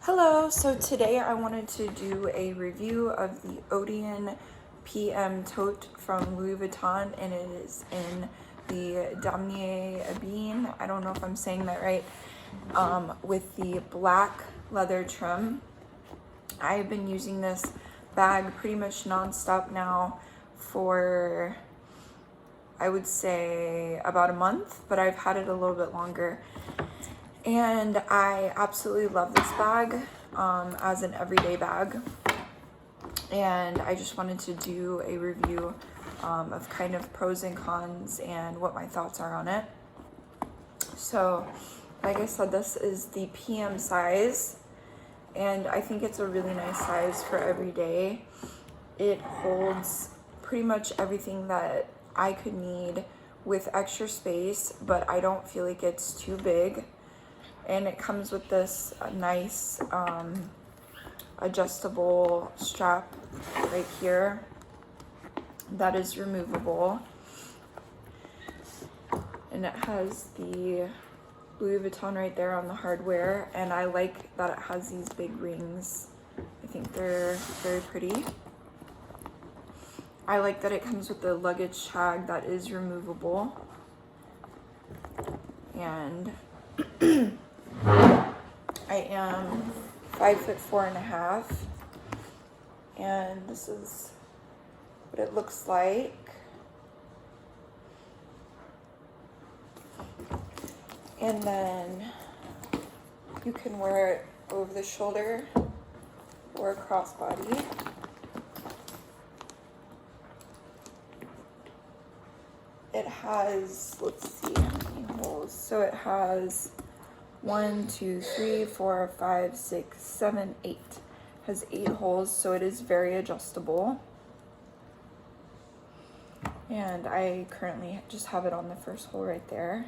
Hello, so today I wanted to do a review of the Odeon PM tote from Louis Vuitton, and it is in the Damier Ebene, I don't know if I'm saying that right, with the black leather trim. I have been using this bag pretty much non-stop now for, I would say, about a month, but I've had it a little bit longer. And I absolutely love this bag as an everyday bag. And I just wanted to do a review of kind of pros and cons and what my thoughts are on it. So, like I said, this is the PM size. And I think it's a really nice size for every day. It holds pretty much everything that I could need with extra space, but I don't feel like it's too big. And it comes with this nice adjustable strap right here that is removable. And it has the Louis Vuitton right there on the hardware, and I like that it has these big rings. I think they're very pretty. I like that it comes with the luggage tag that is removable. And I am 5'4.5", and this is what it looks like. And then you can wear it over the shoulder or a crossbody. It has, let's see how many holes. So it has 1, 2, 3, 4, 5, 6, 7, 8. Has 8 holes, so it is very adjustable. And I currently just have it on the first hole right there.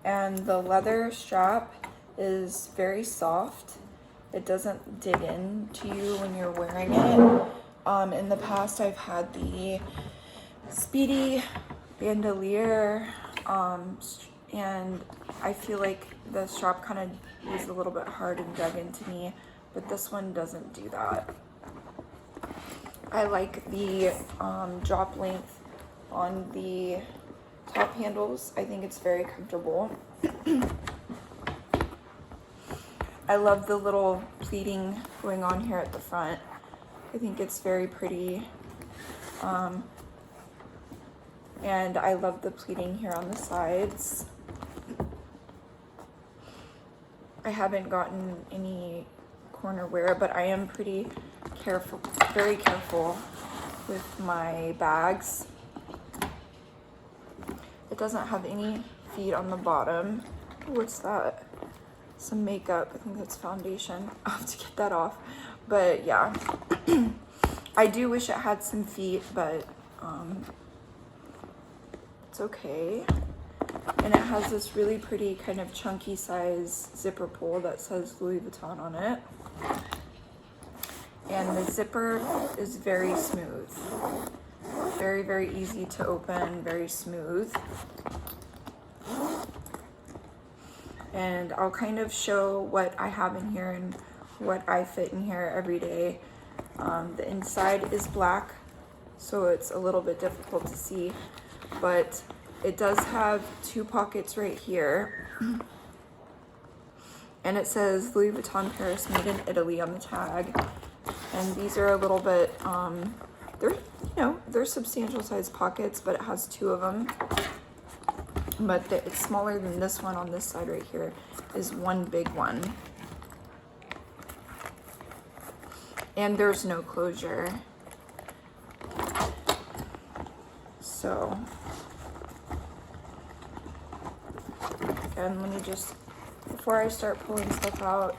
And the leather strap is very soft. It doesn't dig into you when you're wearing it. In the past, I've had the Speedy bandolier, and I feel like the strap kind of was a little bit hard and dug into me, but this one doesn't do that. I like the drop length on the top handles. I think it's very comfortable. I love the little pleating going on here at the front. I think it's very pretty. And I love the pleating here on the sides. I haven't gotten any corner wear, but I am pretty careful, very careful with my bags. It doesn't have any feet on the bottom. What's that? Some makeup. I think that's foundation. I'll have to get that off. But yeah, I do wish it had some feet, but it's okay. And it has this really pretty kind of chunky size zipper pull that says Louis Vuitton on it. And the zipper is very smooth. Very, very easy to open, very smooth. And I'll kind of show what I have in here and what I fit in here every day. The inside is black, so it's a little bit difficult to see, but it does have 2 pockets right here. And it says Louis Vuitton Paris made in Italy on the tag. And these are a little bit, they're substantial size pockets, but it has 2 of them. But it's smaller than this one on this side right here is one big one. And there's no closure. So, and let me just, before I start pulling stuff out,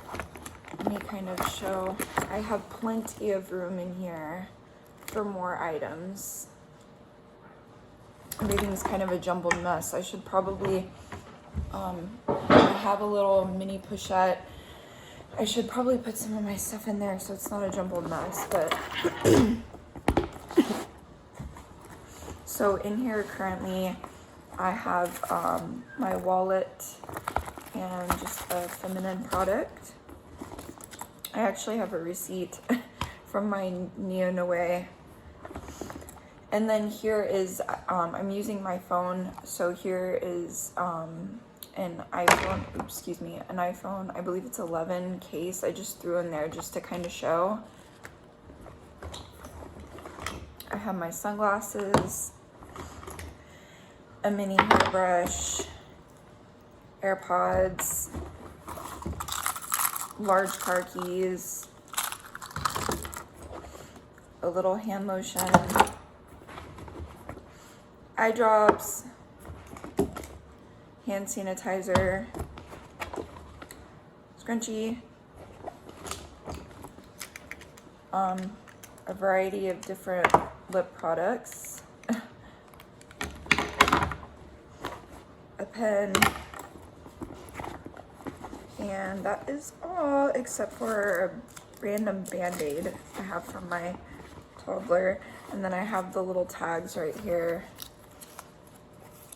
let me kind of show, I have plenty of room in here for more items. Everything's kind of a jumbled mess. I should probably, I have a little mini pochette. I should probably put some of my stuff in there so it's not a jumbled mess, but so in here currently I have my wallet and just a feminine product. I actually have a receipt from my Neo Noe. And then here is, I'm using my phone, so here is an iPhone, an iPhone, I believe it's 11 case. I just threw in there just to kind of show. I have my sunglasses, a mini hairbrush, AirPods, large car keys, a little hand lotion, eye drops, hand sanitizer, scrunchie, a variety of different lip products, a pen, and that is all except for a random band-aid I have from my toddler. And then I have the little tags right here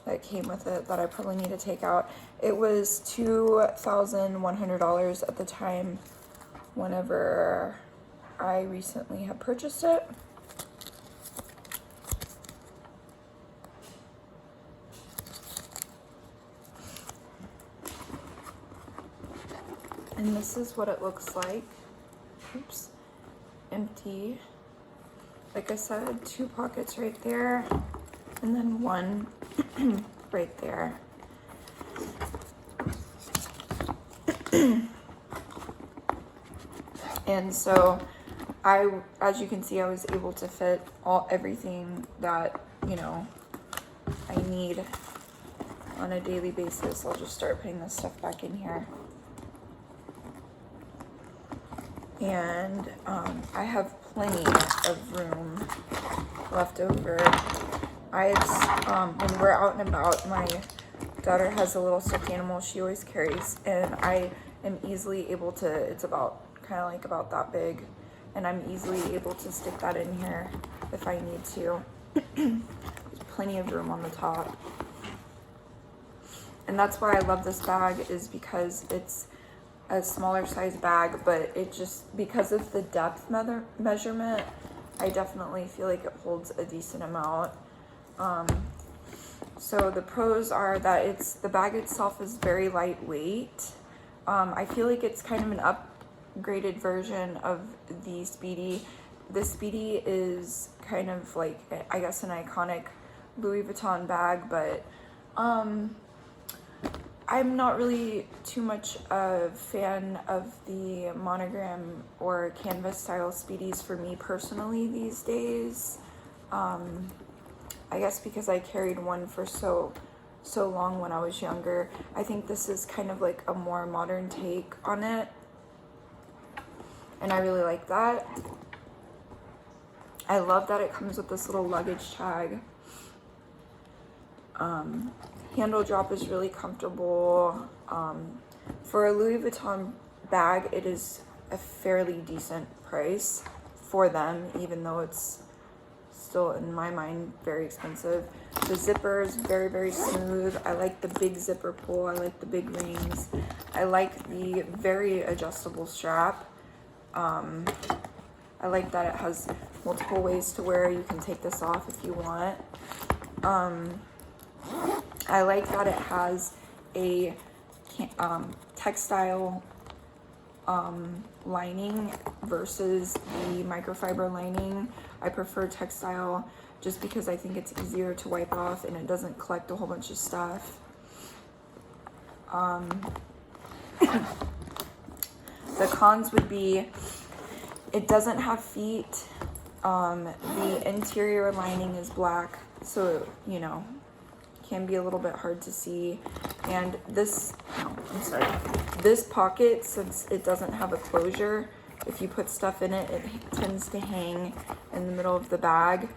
that came with it that I probably need to take out. It was $2,100 at the time whenever I recently had purchased it. And this is what it looks like. Oops, empty. Like I said, 2 pockets right there, and then 1 right there. And so as you can see, I was able to fit everything that, you know, I need on a daily basis. I'll just start putting this stuff back in here. And I have plenty of room left over. When we're out and about, my daughter has a little stuffed animal she always carries, and I am easily able to, it's about kind of like about that big, and I'm easily able to stick that in here if I need to. There's plenty of room on the top. And that's why I love this bag, is because it's a smaller size bag, but it just, because of the depth measurement, I definitely feel like it holds a decent amount. So the pros are that the bag itself is very lightweight. I feel like it's kind of an upgraded version of the Speedy. The Speedy is kind of like, I guess, an iconic Louis Vuitton bag, but I'm not really too much a fan of the monogram or canvas style Speedies for me personally these days. I guess because I carried one for so long when I was younger. I think this is kind of like a more modern take on it, and I really like that. I love that it comes with this little luggage tag. Handle drop is really comfortable. For a Louis Vuitton bag, it is a fairly decent price for them, even though it's still, in my mind, very expensive. The zipper is very, very smooth. I like the big zipper pull. I like the big rings. I like the very adjustable strap. I like that it has multiple ways to wear. You can take this off if you want. I like that it has a textile lining versus the microfiber lining. I prefer textile just because I think it's easier to wipe off and it doesn't collect a whole bunch of stuff. The cons would be it doesn't have feet. The interior lining is black, so, you know, can be a little bit hard to see. And this pocket, since it doesn't have a closure, if you put stuff in it, it tends to hang in the middle of the bag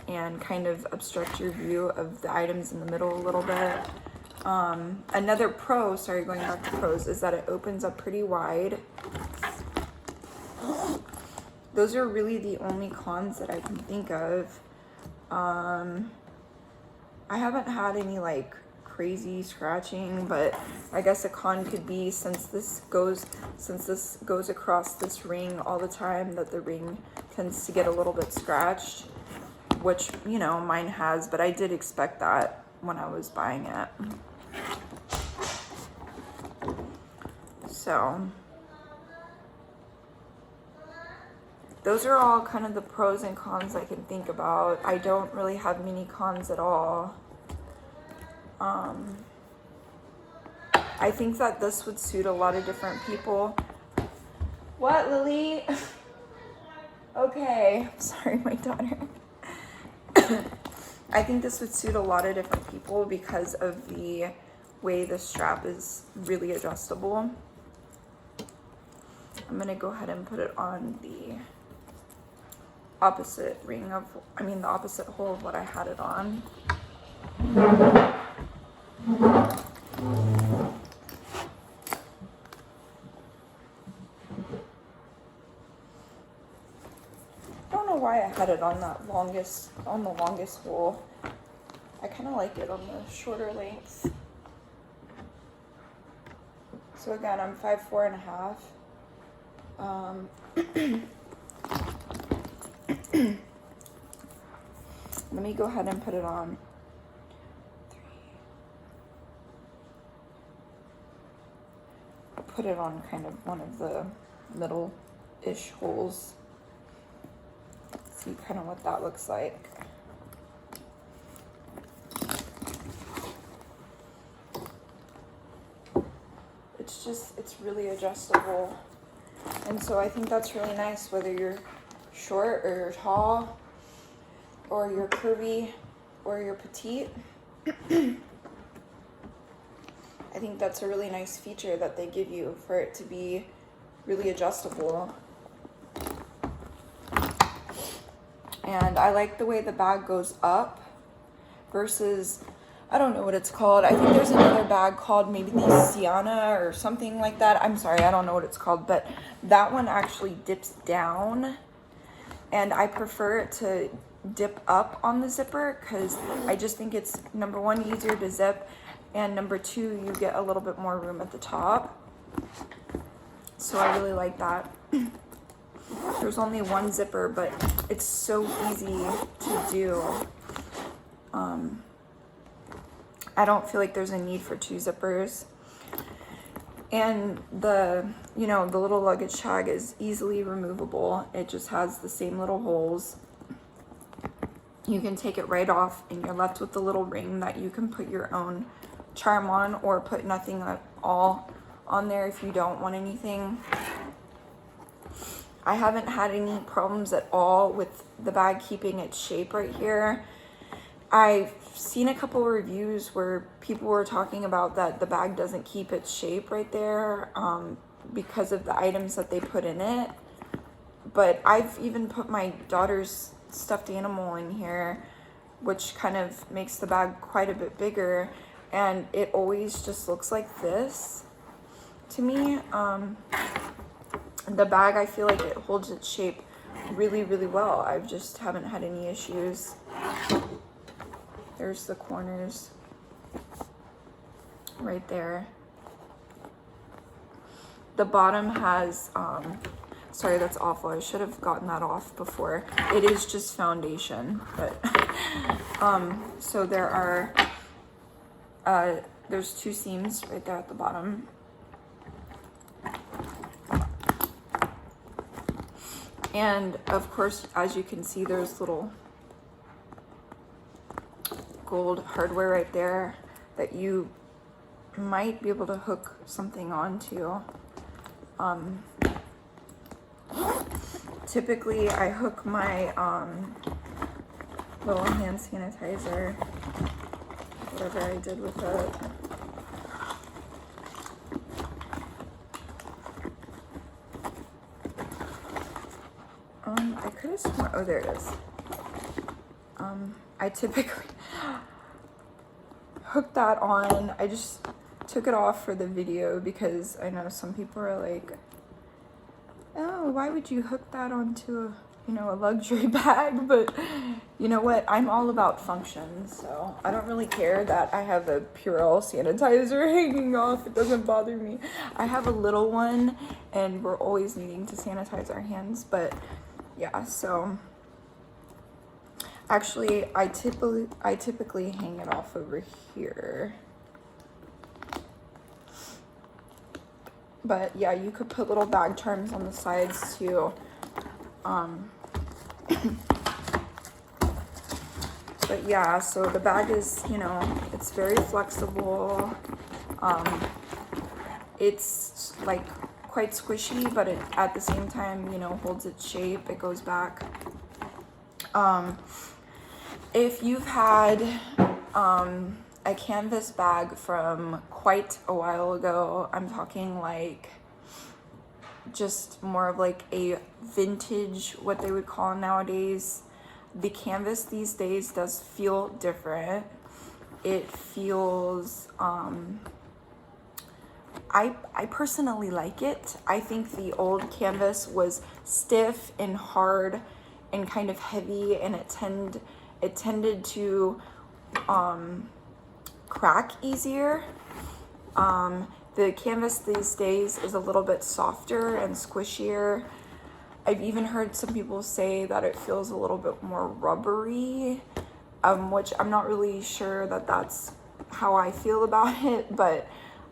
and kind of obstruct your view of the items in the middle a little bit. Another pro, going back to pros, is that it opens up pretty wide. Those are really the only cons that I can think of. I haven't had any like crazy scratching, but I guess a con could be since this goes across this ring all the time, that the ring tends to get a little bit scratched, which, you know, mine has, but I did expect that when I was buying it. So those are all kind of the pros and cons I can think about. I don't really have many cons at all. I think that this would suit a lot of different people. What, Lily? Okay, sorry, my daughter. I think this would suit a lot of different people because of the way the strap is really adjustable. I'm gonna go ahead and put it on the opposite ring of, the opposite hole of what I had it on. I don't know why I had it on the longest hole. I kind of like it on the shorter length. So again, I'm 5'4.5". Let me go ahead and put it on. I'll put it on kind of one of the middle-ish holes. See kind of what that looks like. It's really adjustable. And so I think that's really nice, whether you're short or you're tall, or you're curvy, or you're petite. I think that's a really nice feature that they give you, for it to be really adjustable. And I like the way the bag goes up versus, I don't know what it's called. I think there's another bag called maybe the Sienna or something like that. I'm sorry, I don't know what it's called, but that one actually dips down, and I prefer it to dip up on the zipper because I just think it's, number one, easier to zip, and number two, you get a little bit more room at the top. So I really like that. There's only one zipper, but it's so easy to do. I don't feel like there's a need for two zippers. And the little luggage tag is easily removable. It just has the same little holes. You can take it right off, and you're left with the little ring that you can put your own charm on, or put nothing at all on there if you don't want anything. I haven't had any problems at all with the bag keeping its shape right here. I've seen a couple of reviews where people were talking about that the bag doesn't keep its shape right there because of the items that they put in it. But I've even put my daughter's stuffed animal in here, which kind of makes the bag quite a bit bigger, and it always just looks like this to me. The bag, I feel like it holds its shape really, really well. I just haven't had any issues. There's the corners right there. The bottom has, sorry, that's awful. I should have gotten that off before. It is just foundation, but, so there are, there's two seams right there at the bottom. And of course, as you can see, there's little gold hardware right there that you might be able to hook something onto. Typically I hook my little hand sanitizer, whatever I did with it. I could have sworn, oh, there it is. I typically hook that on. I just took it off for the video because I know some people are like, oh, why would you hook that onto you know, a luxury bag, but you know what? I'm all about function, so I don't really care that I have a Purell sanitizer hanging off. It doesn't bother me. I have a little one, and we're always needing to sanitize our hands, but yeah, so actually, I typically hang it off over here. But yeah, you could put little bag charms on the sides too. But yeah, so the bag is, you know, it's very flexible. It's like quite squishy, but it at the same time, you know, holds its shape. It goes back. If you've had a canvas bag from quite a while ago, I'm talking like just more of like a vintage, what they would call nowadays. The canvas these days does feel different. It feels, I personally like it. I think the old canvas was stiff and hard and kind of heavy, and it tended to crack easier. The canvas these days is a little bit softer and squishier. I've even heard some people say that it feels a little bit more rubbery, which I'm not really sure that that's how I feel about it, but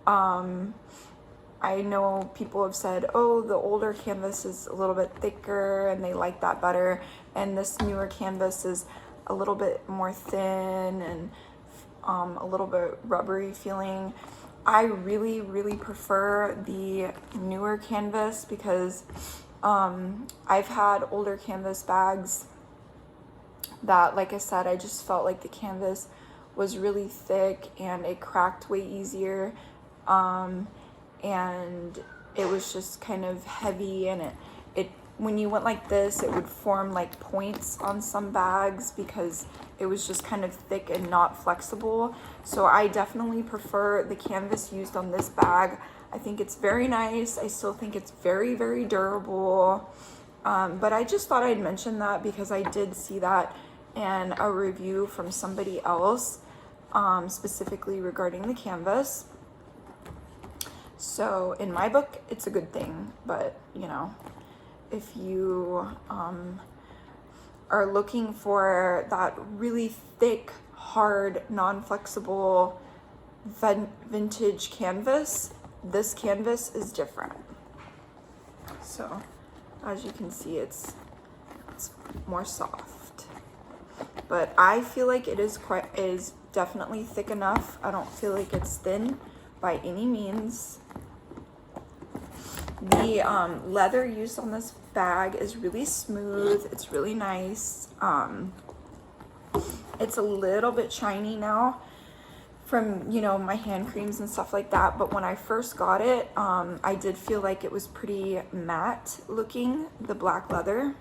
I know people have said, oh, the older canvas is a little bit thicker and they like that better, and this newer canvas is a little bit more thin and a little bit rubbery feeling. I really prefer the newer canvas because I've had older canvas bags that, like I said, I just felt like the canvas was really thick and it cracked way easier, and it was just kind of heavy, and it when you went like this, it would form like points on some bags because it was just kind of thick and not flexible. So I definitely prefer the canvas used on this bag. I think it's very nice. I still think it's very durable. But I just thought I'd mention that because I did see that in a review from somebody else, specifically regarding the canvas. So in my book, it's a good thing, but you know, if you are looking for that really thick, hard, non-flexible vintage canvas, this canvas is different. So as you can see, it's more soft, but I feel like it is definitely thick enough. I don't feel like it's thin by any means. The leather used on this bag is really smooth. It's really nice. It's a little bit shiny now from, you know, my hand creams and stuff like that, but when I first got it, I did feel like it was pretty matte looking, the black leather.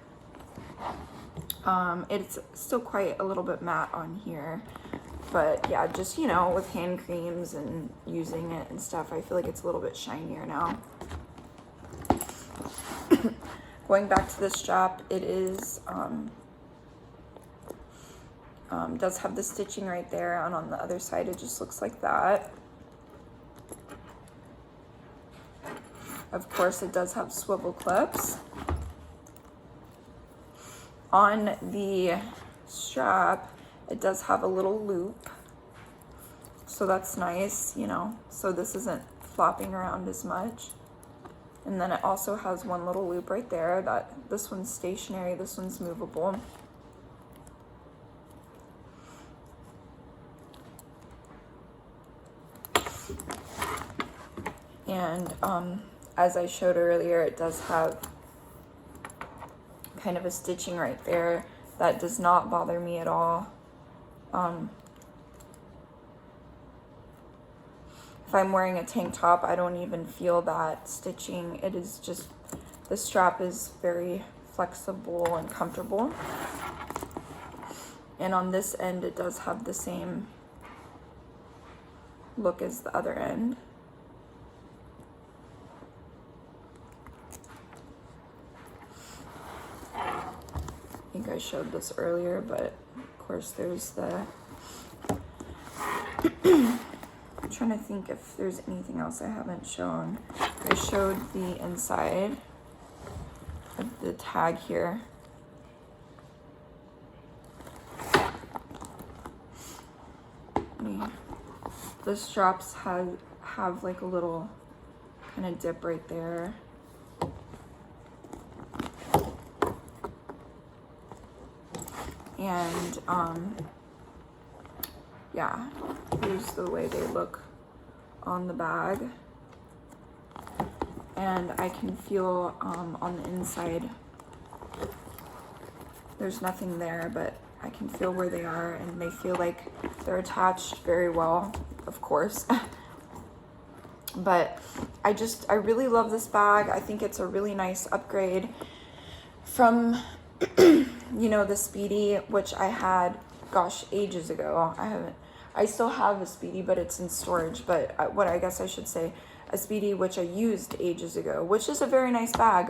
It's still quite a little bit matte on here, but yeah, just, you know, with hand creams and using it and stuff, I feel like it's a little bit shinier now. Going back to the strap, it is does have the stitching right there, and on the other side it just looks like that. Of course, it does have swivel clips. On the strap, it does have a little loop, so that's nice, you know, so this isn't flopping around as much. And then it also has one little loop right there. That this one's stationary, this one's movable. And as I showed earlier, it does have kind of a stitching right there that does not bother me at all. If I'm wearing a tank top, I don't even feel that stitching. It is just, the strap is very flexible and comfortable. And on this end, it does have the same look as the other end. think I showed this earlier, but of course there's the I'm trying to think if there's anything else I haven't shown. I showed the inside of the tag here. The straps have like a little kind of dip right there. And yeah, here's the way they look on the bag. And I can feel on the inside, there's nothing there, but I can feel where they are, and they feel like they're attached very well, of course. But I really love this bag. I think it's a really nice upgrade from you know, the Speedy, which I had, gosh, ages ago. I still have a Speedy, but it's in storage. But what I guess I should say, a Speedy which I used ages ago, which is a very nice bag.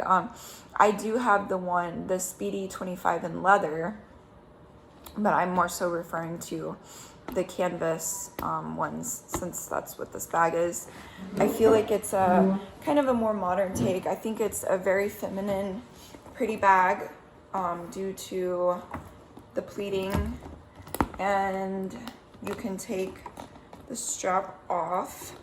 I do have the Speedy 25 in leather, but I'm more so referring to the canvas ones, since that's what this bag is. I feel like it's a kind of a more modern take. I think it's a very feminine, pretty bag due to the pleating, and you can take the strap off.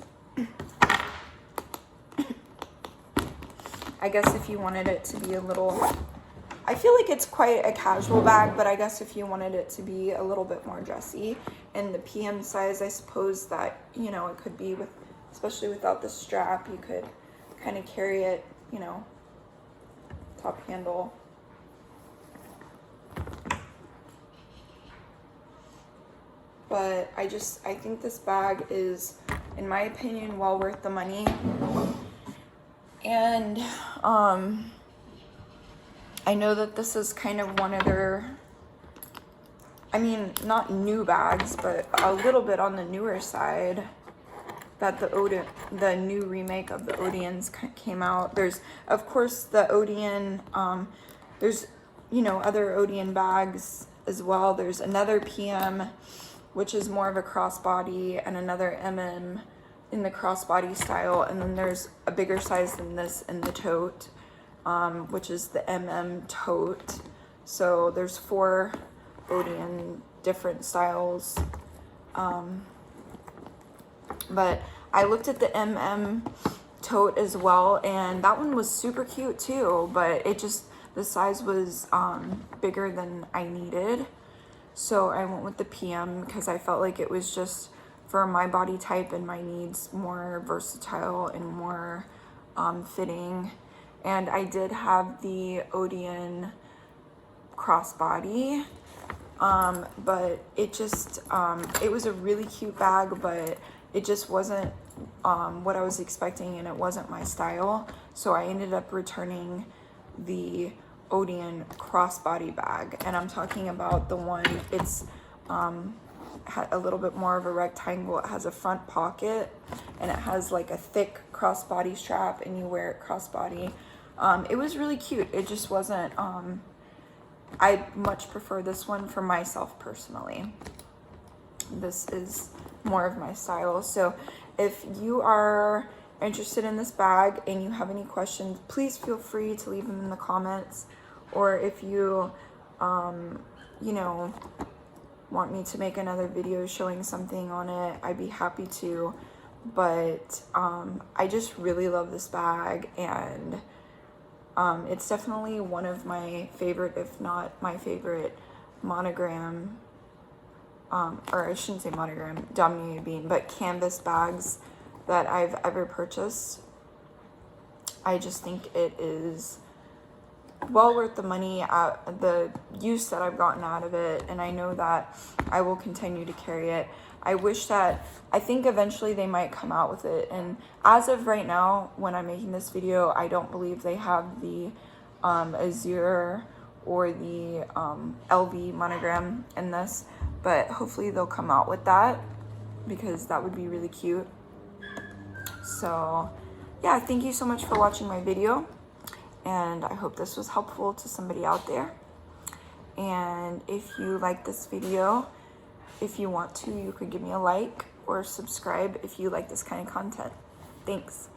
I guess if you wanted it to be a little, I feel like it's quite a casual bag, but I guess if you wanted it to be a little bit more dressy, and the PM size, I suppose that, you know, it could be with, especially without the strap, you could kind of carry it, you know, top handle. But I think this bag is, in my opinion, well worth the money. And I know that this is kind of one of their, I mean, not new bags, but a little bit on the newer side, that the new remake of the Odeons came out. There's, of course, the Odeon, there's, you know, other Odeon bags as well. There's another PM, which is more of a crossbody, and another MM in the crossbody style, and then there's a bigger size than this in the tote, which is the MM tote. So there's 4 Odeon different styles. But I looked at the MM tote as well, and that one was super cute too, but it just, the size was bigger than I needed. So I went with the PM because I felt like it was just for my body type and my needs more versatile and more fitting. And I did have the Odeon crossbody, but it just, it was a really cute bag, but it just wasn't what I was expecting, and it wasn't my style. So I ended up returning the Odeon crossbody bag, and I'm talking about the one, it's had a little bit more of a rectangle. It has a front pocket, and it has like a thick crossbody strap, and you wear it crossbody. It was really cute. It just wasn't, I much prefer this one for myself personally. This is more of my style. So if you are interested in this bag and you have any questions, please feel free to leave them in the comments. Or if you, you know, want me to make another video showing something on it, I'd be happy to. But I just really love this bag, and it's definitely one of my favorite, if not my favorite, monogram, or I shouldn't say monogram, Damier Ebene, but canvas bags that I've ever purchased. I just think it is well worth the money, the use that I've gotten out of it, and I know that I will continue to carry it. I wish that, I think eventually they might come out with it, and as of right now, when I'm making this video, I don't believe they have the Azure or the LV monogram in this, but hopefully they'll come out with that, because that would be really cute. So yeah, thank you so much for watching my video, and I hope this was helpful to somebody out there. And if you like this video, if you want to, you could give me a like or subscribe if you like this kind of content. Thanks.